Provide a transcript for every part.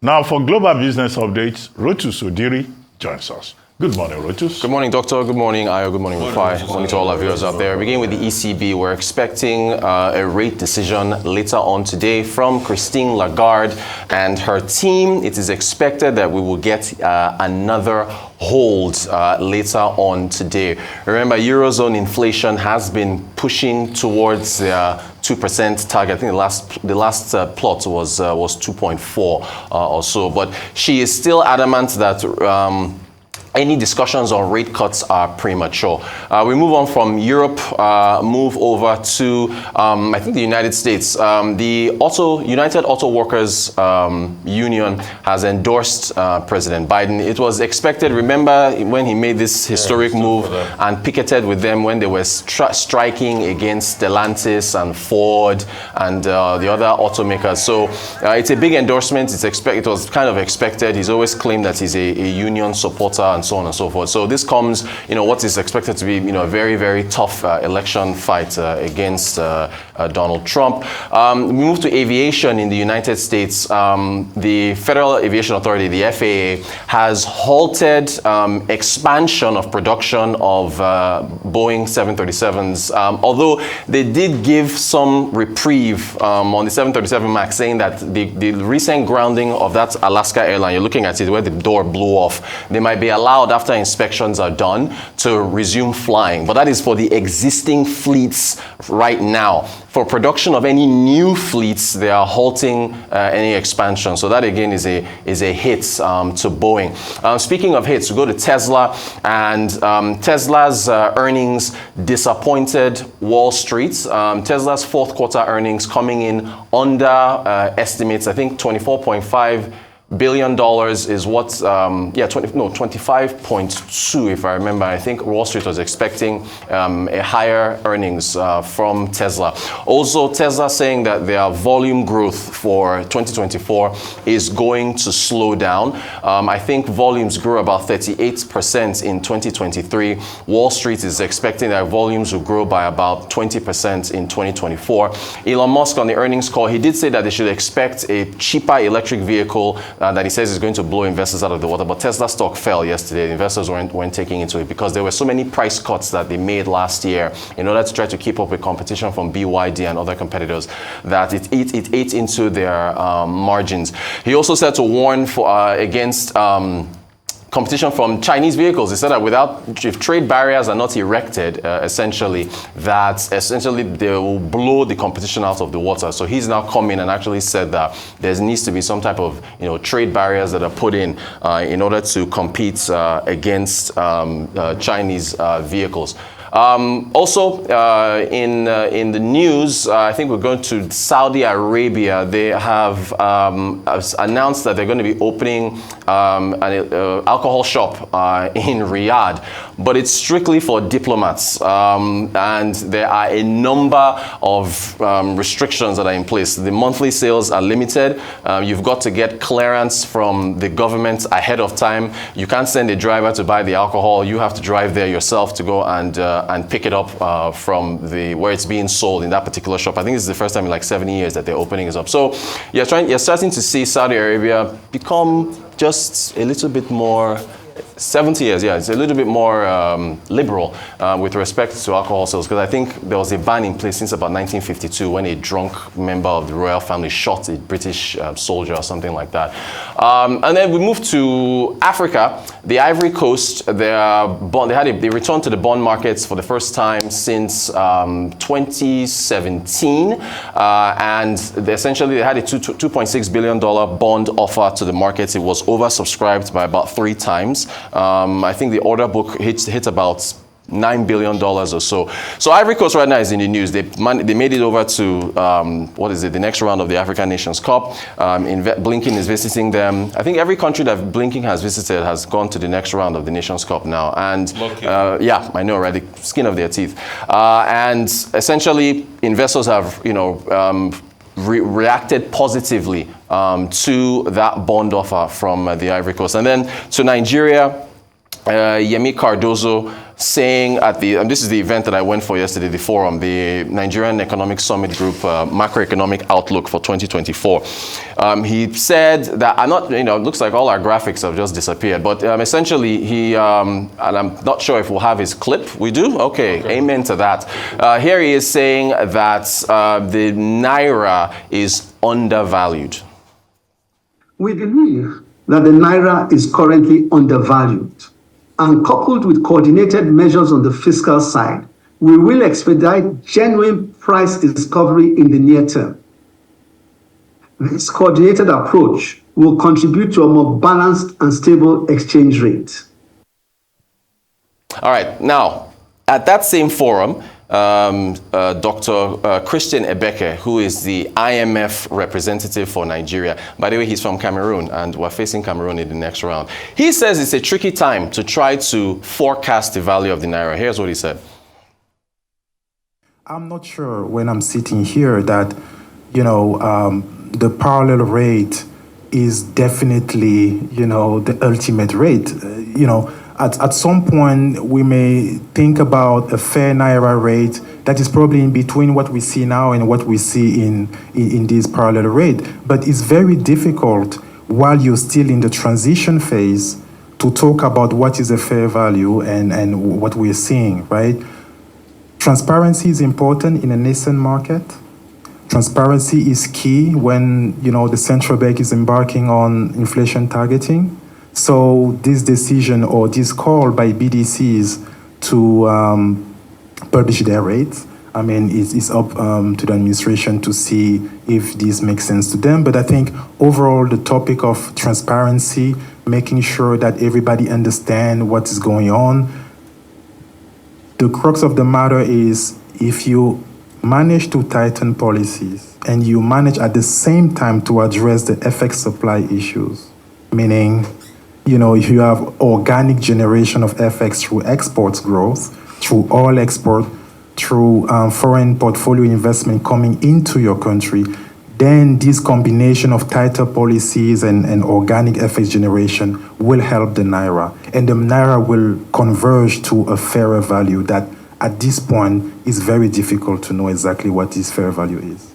Now for global business updates, Rotus Oddiri joins us. Good morning, Rotus. Good morning, Doctor. Good morning, Ayo. Good morning, Rufai. Good morning to all our viewers out there. Begin with the ECB. We're expecting a rate decision later on today from Christine Lagarde and her team. It is expected that we will get another hold later on today. Remember, Eurozone inflation has been pushing towards the 2% target. I think the last plot was 2.4 or so. But she is still adamant that any discussions on rate cuts are premature. We move on from Europe, move over to, I think, the United States. The United Auto Workers Union has endorsed President Biden. It was expected, remember when he made this historic move and picketed with them when they were striking against Stellantis and Ford and the other automakers. So it's a big endorsement. It was kind of expected. He's always claimed that he's a union supporter and so on and so forth. So this comes, what is expected to be, a very, very tough election fight against Donald Trump. We move to aviation in the United States. The Federal Aviation Authority, the FAA, has halted expansion of production of Boeing 737s, although they did give some reprieve on the 737 MAX, saying that the recent grounding of that Alaska airline, you're looking at it where the door blew off, they might be allowed after inspections are done to resume flying. But that is for the existing fleets right now. For production of any new fleets, they are halting any expansion. So that again is a hit to Boeing. Speaking of hits, we go to Tesla, and Tesla's earnings disappointed Wall Street. Tesla's fourth quarter earnings coming in under estimates. I think $24.5 billion is what, 25.2 if I remember. I think Wall Street was expecting a higher earnings from Tesla. Also, Tesla saying that their volume growth for 2024 is going to slow down. I think volumes grew about 38% in 2023. Wall Street is expecting that volumes will grow by about 20% in 2024. Elon Musk on the earnings call, he did say that they should expect a cheaper electric vehicle that he says is going to blow investors out of the water. But Tesla stock fell yesterday. The investors weren't taking into it because there were so many price cuts that they made last year in order to try to keep up with competition from BYD and other competitors that it ate into their margins. He also said to warn against competition from Chinese vehicles. He said that if trade barriers are not erected, essentially they will blow the competition out of the water. So he's now come in and actually said that there needs to be some type of trade barriers that are put in order to compete against Chinese vehicles. Also, in the news, I think we're going to Saudi Arabia. They have announced that they're going to be opening an alcohol shop in Riyadh, but it's strictly for diplomats, and there are a number of restrictions that are in place. The monthly sales are limited. You've got to get clearance from the government ahead of time. You can't send a driver to buy the alcohol. You have to drive there yourself to go and pick it up from where it's being sold in that particular shop. I think this is the first time in like 70 years that they're opening it up. So you're starting to see Saudi Arabia become just a little bit more 70 years, yeah, it's a little bit more liberal with respect to alcohol sales, because I think there was a ban in place since about 1952 when a drunk member of the royal family shot a British soldier or something like that. And then we moved to Africa. The Ivory Coast, they returned to the bond markets for the first time since 2017, and they had a $2.6 billion bond offer to the markets. It was oversubscribed by about 3 times. I think the order book hit about $9 billion or so. So Ivory Coast right now is in the news. They made it over to, the next round of the African Nations Cup. Blinken is visiting them. I think every country that Blinken has visited has gone to the next round of the Nations Cup now. And yeah, I know, right? The skin of their teeth. And essentially, investors have, reacted positively to that bond offer from the Ivory Coast. And then to Nigeria, Yemi Cardozo saying at the, and this is the event that I went for yesterday, the forum, the Nigerian Economic Summit Group Macroeconomic Outlook for 2024. He said that, I'm not, it looks like all our graphics have just disappeared, but essentially he, and I'm not sure if we'll have his clip. We do? Okay. Amen to that. Here he is saying that the naira is undervalued. We believe that the naira is currently undervalued. And coupled with coordinated measures on the fiscal side, we will expedite genuine price discovery in the near term. This coordinated approach will contribute to a more balanced and stable exchange rate. All right. Now, at that same forum, Dr. Christian Ebeke, who is the IMF representative for Nigeria. By the way, he's from Cameroon, and we're facing Cameroon in the next round. He says it's a tricky time to try to forecast the value of the naira. Here's what he said. I'm not sure when I'm sitting here that, the parallel rate is definitely, the ultimate rate. At some point, we may think about a fair naira rate that is probably in between what we see now and what we see in this parallel rate. But it's very difficult while you're still in the transition phase to talk about what is a fair value and what we're seeing, right? Transparency is important in a nascent market. Transparency is key when, the central bank is embarking on inflation targeting. So this decision or this call by BDCs to publish their rates, it's up to the administration to see if this makes sense to them. But I think overall the topic of transparency, making sure that everybody understands what is going on, the crux of the matter is if you manage to tighten policies and you manage at the same time to address the FX supply issues, meaning if you have organic generation of FX through exports growth, through oil export, through foreign portfolio investment coming into your country, then this combination of tighter policies and organic FX generation will help the naira. And the naira will converge to a fairer value that at this point is very difficult to know exactly what this fair value is.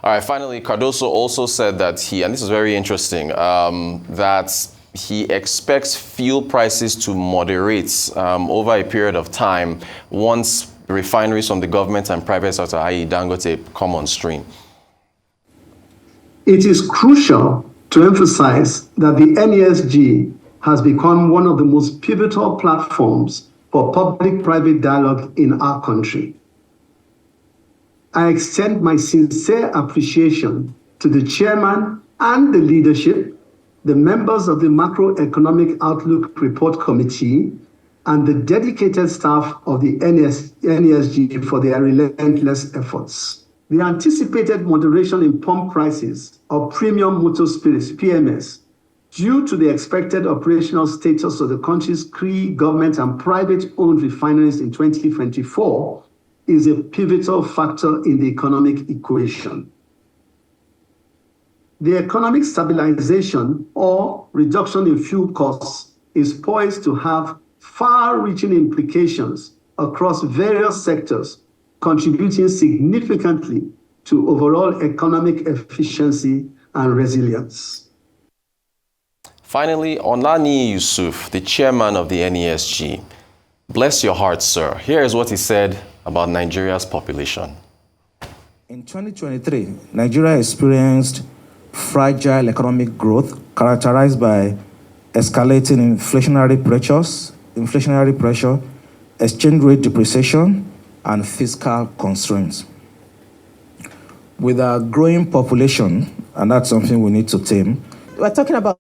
All right, finally, Cardoso also said that and this is very interesting, that he expects fuel prices to moderate over a period of time once refineries from the government and private sector, i.e. Dangote, come on stream. It is crucial to emphasize that the NESG has become one of the most pivotal platforms for public-private dialogue in our country. I extend my sincere appreciation to the chairman and the leadership, the members of the Macroeconomic Outlook Report Committee, and the dedicated staff of the NESG for their relentless efforts. The anticipated moderation in pump prices of premium motor spirits, PMS, due to the expected operational status of the country's three government and private-owned refineries in 2024 is a pivotal factor in the economic equation. The economic stabilization or reduction in fuel costs is poised to have far-reaching implications across various sectors, contributing significantly to overall economic efficiency and resilience. Finally, OLANIYI Yusuf, the chairman of the NESG. Bless your heart, sir. Here is what he said about Nigeria's population. In 2023, Nigeria experienced fragile economic growth characterized by escalating inflationary pressure, exchange rate depreciation, and fiscal constraints. With a growing population, and that's something we need to tame. We're talking about.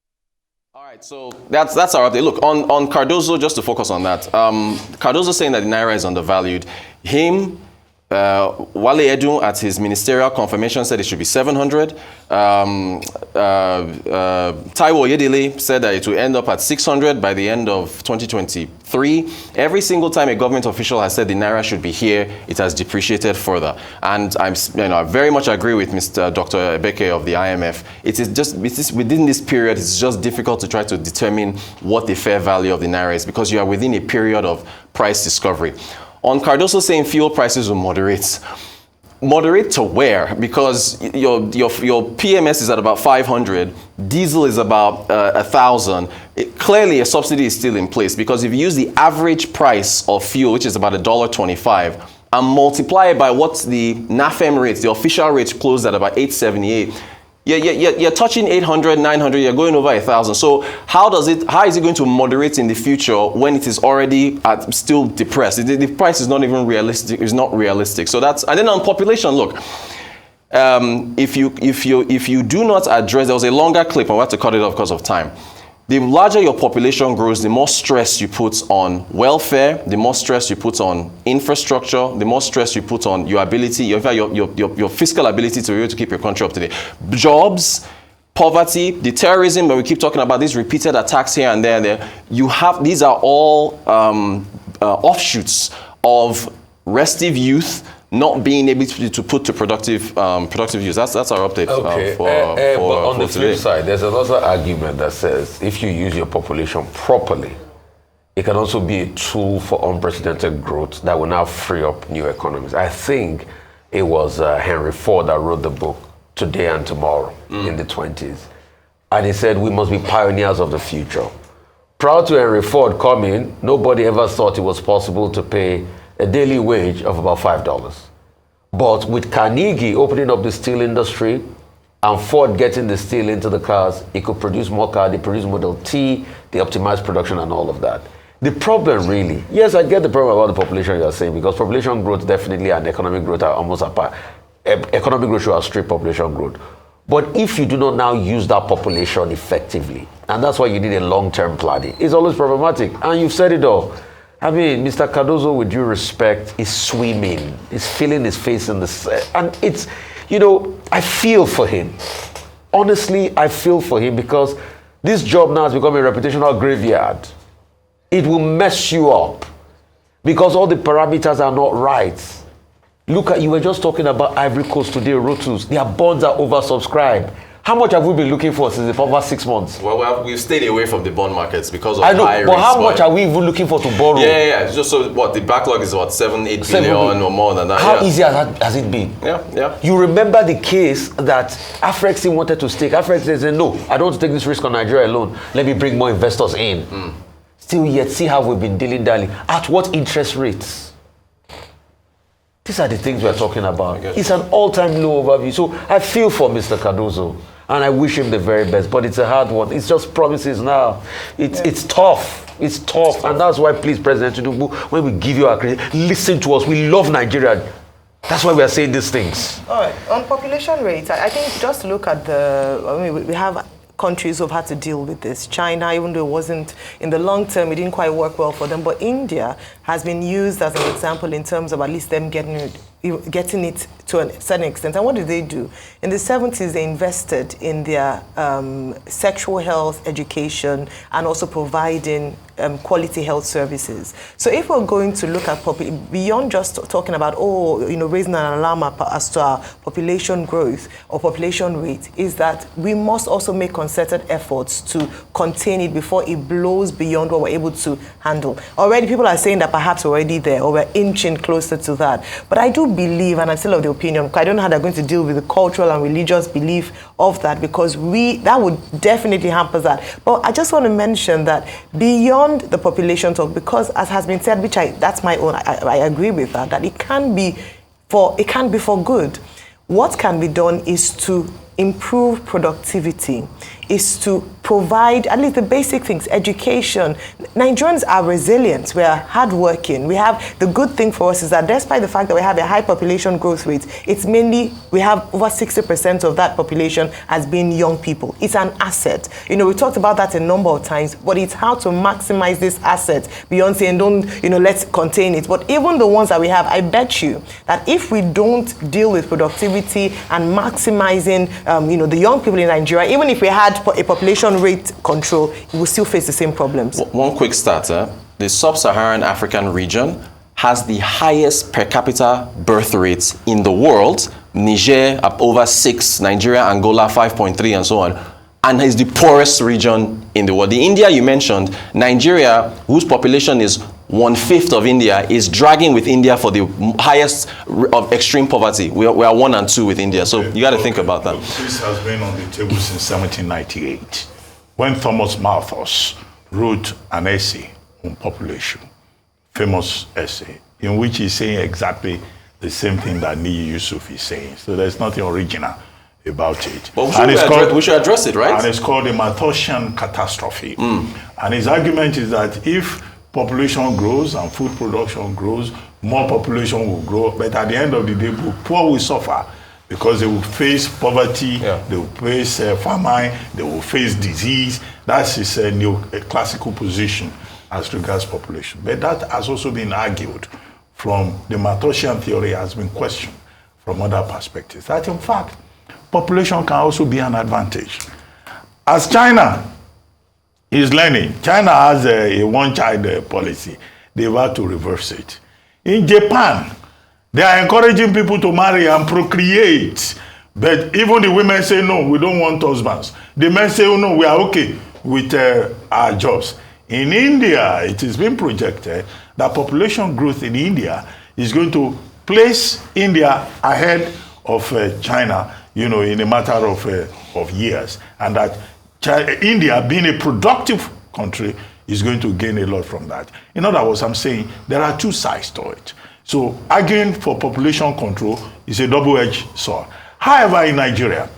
All right, so that's our update. Look, on Cardoso, just to focus on that, Cardoso saying that the naira is undervalued. Him, Wale Edun at his ministerial confirmation said it should be 700. Taiwo Yedili said that it will end up at 600 by the end of 2023. Every single time a government official has said the naira should be here, it has depreciated further. And I very much agree with Mr. Dr. Ebeke of the IMF. It is within this period, it's just difficult to try to determine what the fair value of the naira is because you are within a period of price discovery. On Cardoso saying fuel prices will moderate. Moderate to where? Because your PMS is at about 500, diesel is about 1,000. Clearly, a subsidy is still in place because if you use the average price of fuel, which is about $1.25, and multiply it by what the NAFEM rate, the official rate, closed at about 878. You're touching 800, 900, you're going over 1,000. So how is it going to moderate in the future when it is already still depressed? The price is not even realistic. It's not realistic. So that's, and then on population, look, if you do not address, there was a longer clip, and we have to cut it off because of time. The larger your population grows, the more stress you put on welfare, the more stress you put on infrastructure, the more stress you put on your ability, your fiscal ability to be able to keep your country up to date. Jobs, poverty, the terrorism that we keep talking about, these repeated attacks here and there, these are all offshoots of restive youth not being able to put to productive use. That's our update. Okay. But on the flip side, there's another argument that says if you use your population properly, it can also be a tool for unprecedented growth that will now free up new economies. I think it was Henry Ford that wrote the book Today and Tomorrow in the 20s. And he said we must be pioneers of the future. Prior to Henry Ford coming, nobody ever thought it was possible to pay a daily wage of about $5. But with Carnegie opening up the steel industry and Ford getting the steel into the cars, it could produce more cars, they produce Model T, they optimize production and all of that. The problem really, yes, I get the problem about the population you're saying, because population growth definitely and economic growth are almost apart. Economic growth should outstrip population growth. But if you do not now use that population effectively, and that's why you need a long-term planning, it's always problematic. And you've said it all. I mean, Mr. Cardoso, with due respect, is swimming. He's feeling his face in the sand. And it's, I feel for him. Honestly, I feel for him because this job now has become a reputational graveyard. It will mess you up because all the parameters are not right. Look at, you were just talking about Ivory Coast today, Rotus. Their bonds are oversubscribed. How much have we been looking for since the past 6 months? Well, we've stayed away from the bond markets because of high rates. I know, but how much are we even looking for to borrow? Yeah. Just so what the backlog is, 7-8 billion or more than that. How easy has it been? Yeah. You remember the case that Afrexim wanted to stake. Afrexim said, no, I don't want to take this risk on Nigeria alone. Let me bring more investors in. Still yet, see how we've been dilly-dally. At what interest rates? These are the things we're talking about. It's an all-time low overview. So I feel for Mr. Cardoso. And I wish him the very best, but it's a hard one. It's just promises now. It's tough. It's tough. And that's why, please, President Tinubu, when we give you our credit, listen to us. We love Nigeria. That's why we are saying these things. All right. On population rates, I think just look at we have countries who've had to deal with this. China, even though it wasn't, in the long term, it didn't quite work well for them. But India has been used as an example in terms of at least them getting it to a certain extent. And what did they do? In the 70s, they invested in their sexual health education and also providing quality health services. So if we're going to look at beyond just talking about, raising an alarm as to our population growth or population rate, is that we must also make concerted efforts to contain it before it blows beyond what we're able to handle. Already people are saying that perhaps we're already there or we're inching closer to that. But I do believe, and I'm still of the opinion, I don't know how they're going to deal with the cultural and religious belief of that, because that would definitely hamper that. But I just want to mention that beyond the population talk, because as has been said, that's my own, I agree with that it can be for good. What can be done is to improve productivity is to provide at least the basic things, education. Nigerians are resilient, we are hardworking. We have, the good thing for us is that despite the fact that we have a high population growth rate, it's mainly, we have over 60% of that population as being young people. It's an asset. You know, we talked about that a number of times, but it's how to maximize this asset beyond saying, don't, you know, let's contain it. But even the ones that we have, I bet you that if we don't deal with productivity and maximizing, you know, the young people in Nigeria, even if we had a population rate control, we will still face the same problems. One quick starter, the sub-Saharan African region has the highest per capita birth rates in the world. Niger up over 6, Nigeria, Angola 5.3 and so on, and is the poorest region in the world. The India you mentioned, Nigeria, whose population is 1/5 of India, is dragging with India for the highest of extreme poverty. We are 1 and 2 with India, so you got to think about that. This has been on the table since 1798, when Thomas Malthus wrote an essay on population, famous essay, in which he's saying exactly the same thing that NESG Yusuf is saying. So there's nothing original about it. But we should address it, right? And it's called the Malthusian catastrophe. And his argument is that if population grows and food production grows, more population will grow, but at the end of the day, poor will suffer because they will face poverty, they will face famine, they will face disease. That's his classical position as regards population. But that has also been argued from the Malthusian theory, has been questioned from other perspectives, that in fact, population can also be an advantage. As China is learning, China has a one-child policy. They've had to reverse it. In Japan, they are encouraging people to marry and procreate. But even the women say, no, we don't want husbands. The men say, oh, no, we are okay with our jobs. In India, it is being projected that population growth in India is going to place India ahead of China, you know, in a matter of years. And that India, being a productive country, is going to gain a lot from that. In other words, I'm saying there are two sides to it. So arguing for population control is a double-edged sword. However, in Nigeria,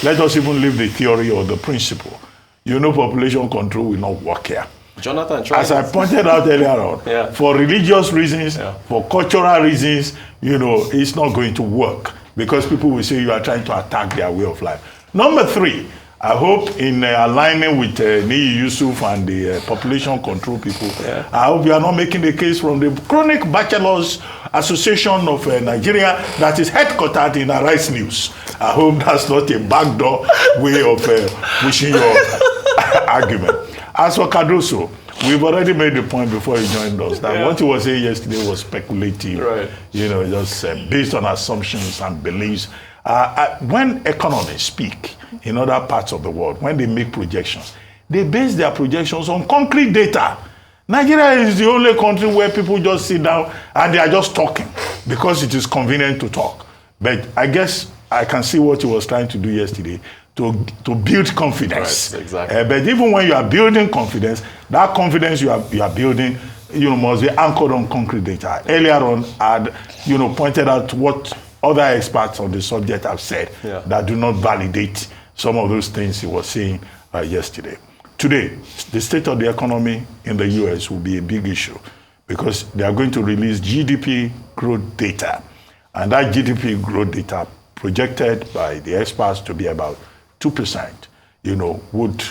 let us even leave the theory or the principle. You know, population control will not work here. Jonathan, as I pointed out earlier on, for religious reasons, for cultural reasons, you know, it's not going to work because people will say you are trying to attack their way of life. Number 3, I hope in alignment with NESG Yusuf and the population control people, I hope you are not making the case from the Chronic Bachelors Association of Nigeria that is headquartered in Arise News. I hope that's not a backdoor way of pushing your argument. As for Cardoso, we've already made the point before he joined us that what he was saying yesterday was speculative, you know, just based on assumptions and beliefs. When economists speak in other parts of the world, when they make projections, they base their projections on concrete data. Nigeria is the only country where people just sit down and they are just talking because it is convenient to talk. But I guess I can see what he was trying to do yesterday, to build confidence. Right, exactly. But even when you are building confidence, that confidence you are building, you know, must be anchored on concrete data. Earlier on, I had, you know, pointed out what other experts on the subject have said that do not validate some of those things he was saying yesterday. Today, the state of the economy in the US will be a big issue because they are going to release GDP growth data. And that GDP growth data projected by the experts to be about 2%, you know, would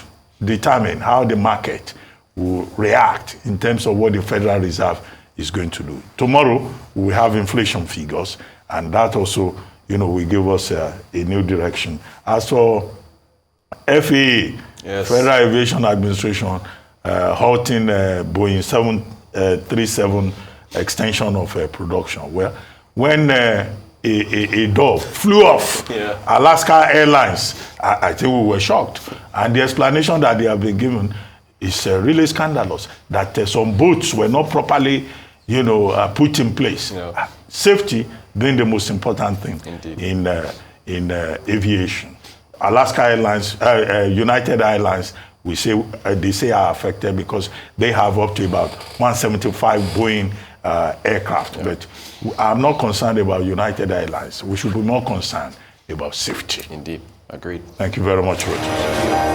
determine how the market will react in terms of what the Federal Reserve is going to do. Tomorrow, we have inflation figures, and that also, you know, will give us a new direction. As for FAA, Federal Aviation Administration, halting Boeing 737 extension of production. Well, when a dove flew off Alaska Airlines, I think we were shocked. And the explanation that they have been given is really scandalous, that some boats were not properly, you know, put in place. Safety being the most important thing in aviation. Alaska Airlines, United Airlines, they say are affected because they have up to about 175 Boeing aircraft. But I'm not concerned about United Airlines. We should be more concerned about safety. Indeed. Agreed. Thank you very much, Rotus.